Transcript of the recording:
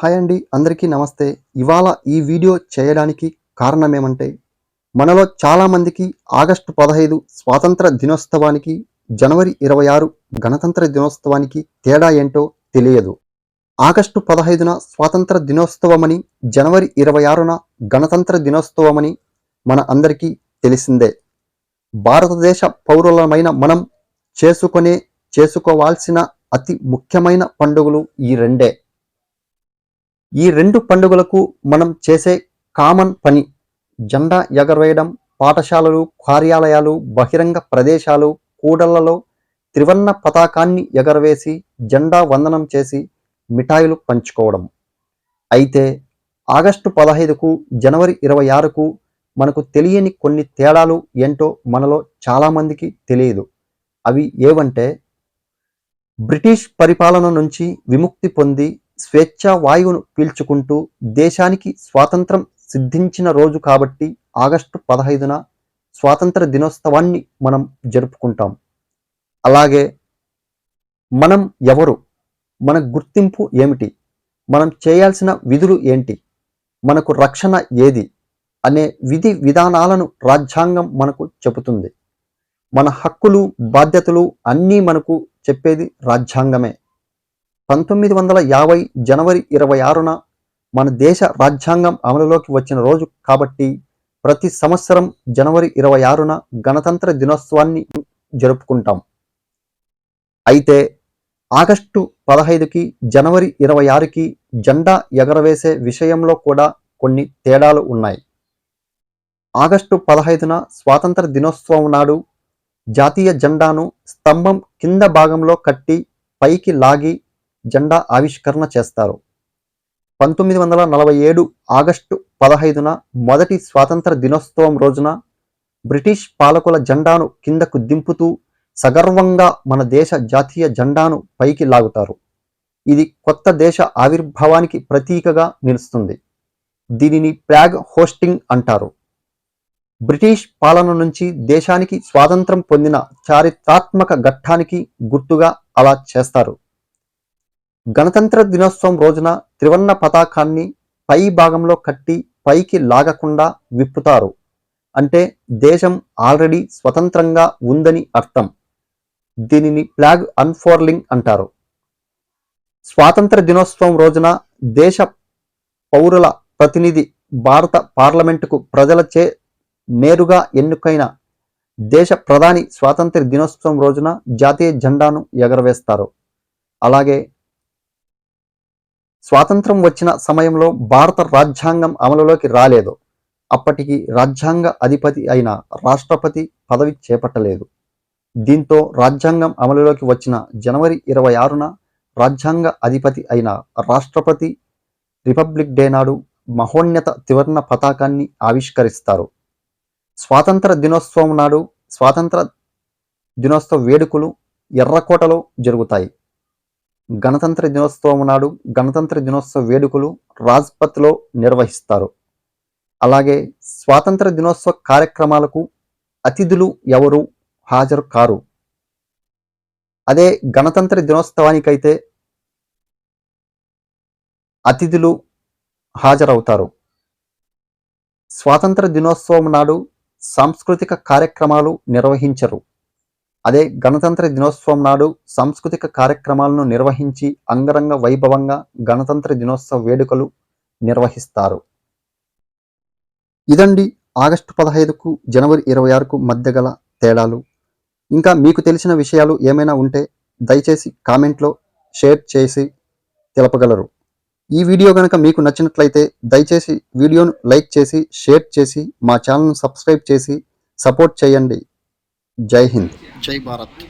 Hi అండి, అందరికీ నమస్తే. ఇవాళ ఈ వీడియో చేయడానికి కారణం ఏమంటే, మనలో చాలామందికి ఆగస్టు 15 స్వాతంత్ర దినోత్సవానికి, జనవరి 26 గణతంత్ర దినోత్సవానికి తేడా ఏంటో తెలియదు. ఆగస్టు 15న స్వాతంత్ర దినోత్సవమని, జనవరి 26న గణతంత్ర దినోత్సవమని మన అందరికీ తెలిసిందే. భారతదేశ పౌరులమైన మనం చేసుకోవాల్సిన అతి ముఖ్యమైన పండుగలు ఈ రెండే. ఈ రెండు పండుగలకు మనం చేసే కామన్ పని జెండా ఎగరవేయడం, పాఠశాలలు, కార్యాలయాలు, బహిరంగ ప్రదేశాలు, కూడళ్లలో త్రివర్ణ పతాకాన్ని ఎగరవేసి జెండా వందనం చేసి మిఠాయిలు పంచుకోవడం. అయితే ఆగస్టు 15కు, జనవరి 26కు మనకు తెలియని కొన్ని తేడాలు ఏంటో మనలో చాలామందికి తెలియదు. అవి ఏవంటే, బ్రిటిష్ పరిపాలన నుంచి విముక్తి పొంది స్వేచ్ఛా వాయువును పీల్చుకుంటూ దేశానికి స్వాతంత్రం సిద్ధించిన రోజు కాబట్టి ఆగస్టు 15న స్వాతంత్ర దినోత్సవాన్ని మనం జరుపుకుంటాం. అలాగే మనం ఎవరు, మన గుర్తింపు ఏమిటి, మనం చేయాల్సిన విధులు ఏంటి, మనకు రక్షణ ఏది అనే విధి విధానాలను రాజ్యాంగం మనకు చెబుతుంది. మన హక్కులు, బాధ్యతలు అన్నీ మనకు చెప్పేది రాజ్యాంగమే. 1950 జనవరి 26న మన దేశ రాజ్యాంగం అమలులోకి వచ్చిన రోజు కాబట్టి ప్రతి సంవత్సరం జనవరి 26న గణతంత్ర దినోత్సవాన్ని జరుపుకుంటాం. అయితే ఆగస్టు 15కి, జనవరి 26కి జెండా ఎగరవేసే విషయంలో కూడా కొన్ని తేడాలు ఉన్నాయి. ఆగస్టు 15న స్వాతంత్ర దినోత్సవం నాడు జాతీయ జెండాను స్తంభం కింద భాగంలో కట్టి పైకి లాగి జెండా ఆవిష్కరణ చేస్తారు. 1947 ఆగస్టు 15న మొదటి స్వాతంత్ర దినోత్సవం రోజున బ్రిటిష్ పాలకుల జెండాను కిందకు దింపుతూ సగర్వంగా మన దేశ జాతీయ జెండాను పైకి లాగుతారు. ఇది కొత్త దేశ ఆవిర్భావానికి ప్రతీకగా నిలుస్తుంది. దీనిని ఫ్లాగ్ హోస్టింగ్ అంటారు. బ్రిటిష్ పాలన నుంచి దేశానికి స్వాతంత్రం పొందిన చారిత్రాత్మక ఘట్టానికి గుర్తుగా అలా చేస్తారు. గణతంత్ర దినోత్సవం రోజున త్రివర్ణ పతాకాన్ని పై భాగంలో కట్టి పైకి లాగకుండా విప్పుతారు. అంటే దేశం ఆల్రెడీ స్వతంత్రంగా ఉందని అర్థం. దీనిని ఫ్లాగ్ అన్ఫోర్లింగ్ అంటారు. స్వాతంత్ర దినోత్సవం రోజున దేశ పౌరుల ప్రతినిధి భారత పార్లమెంటుకు ప్రజలచే నేరుగా ఎన్నికైన దేశ ప్రధాని స్వాతంత్ర దినోత్సవం రోజున జాతీయ జెండాను ఎగరవేస్తారు. అలాగే స్వాతంత్రం వచ్చిన సమయంలో భారత రాజ్యాంగం అమలులోకి రాలేదు. అప్పటికి రాజ్యాంగ అధిపతి అయిన రాష్ట్రపతి పదవి చేపట్టలేదు. దీంతో రాజ్యాంగం అమలులోకి వచ్చిన జనవరి 26న రాజ్యాంగ అధిపతి అయిన రాష్ట్రపతి రిపబ్లిక్ డే నాడు మహోన్నత త్రివర్ణ పతాకాన్ని ఆవిష్కరిస్తారు. స్వాతంత్ర దినోత్సవం నాడు స్వాతంత్ర దినోత్సవ వేడుకలు ఎర్రకోటలో జరుగుతాయి. గణతంత్ర దినోత్సవం నాడు గణతంత్ర దినోత్సవ వేడుకలు రాజ్పథ్లో నిర్వహిస్తారు. అలాగే స్వాతంత్ర దినోత్సవ కార్యక్రమాలకు అతిథులు ఎవరు హాజరు కారు. అదే గణతంత్ర దినోత్సవానికైతే అతిథులు హాజరవుతారు. స్వాతంత్ర దినోత్సవం నాడు సాంస్కృతిక కార్యక్రమాలు నిర్వహించరు. అదే గణతంత్ర దినోత్సవం నాడు సాంస్కృతిక కార్యక్రమాలను నిర్వహించి అంగరంగ వైభవంగా గణతంత్ర దినోత్సవ వేడుకలు నిర్వహిస్తారు. ఇదండి ఆగస్టు 15కు, జనవరి 26కు మధ్య గల తేడాలు. ఇంకా మీకు తెలిసిన విషయాలు ఏమైనా ఉంటే దయచేసి కామెంట్లో షేర్ చేసి తెలపగలరు. ఈ వీడియో కనుక మీకు నచ్చినట్లయితే దయచేసి వీడియోను లైక్ చేసి, షేర్ చేసి, మా ఛానల్ను సబ్స్క్రైబ్ చేసి సపోర్ట్ చేయండి. జై హింద్, జై భారత్.